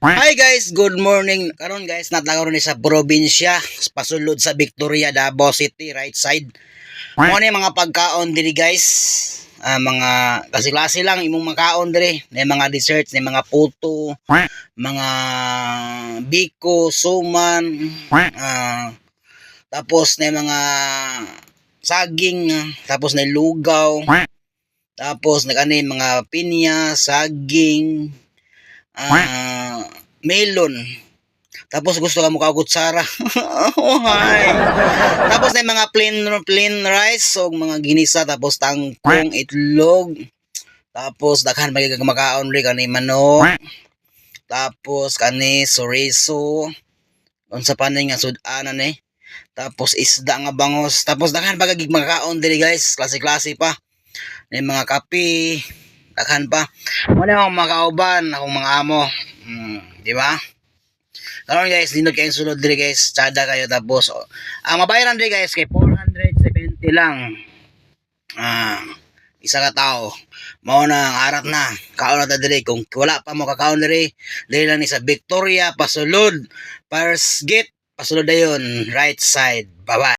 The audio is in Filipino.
Hi guys, good morning. Karon guys, natagaw ni sa probinsya, pasulod sa Victoria, Davao City, right side. Mo ni mga pagkaon diri guys. Mga klase-klase lang imong makaon diri. May mga desserts, may mga puto, mga biko, suman, tapos may mga saging, tapos na lugaw, tapos nagani mga pinya, saging, melon. Tapos gusto ka mo kagutsara. Oh, hi. Tapos na yung mga plain rice o mga ginisa, tapos tangkong, itlog. Tapos daghan magiging makaon rin kani manok. Tapos kani chorizo. Unsa pa nga sudanan eh. Tapos isda nga bangos. Tapos daghan magiging makaon diri guys. Klase-klase pa. May mga kape. Daghan pa. Wala akong makauban akong mga amo. Di ba? Karon guys, dinod kayo sulod diri guys, tsada kayo tapos ang mabayaran diri guys kay 470 lang. Isa ka tao. Mao na ang arat na. Kaon na ta diri kung wala pa mo kakaon diri lang ni sa Victoria pasulod. First gate pasulod dayon right side. Bye-bye.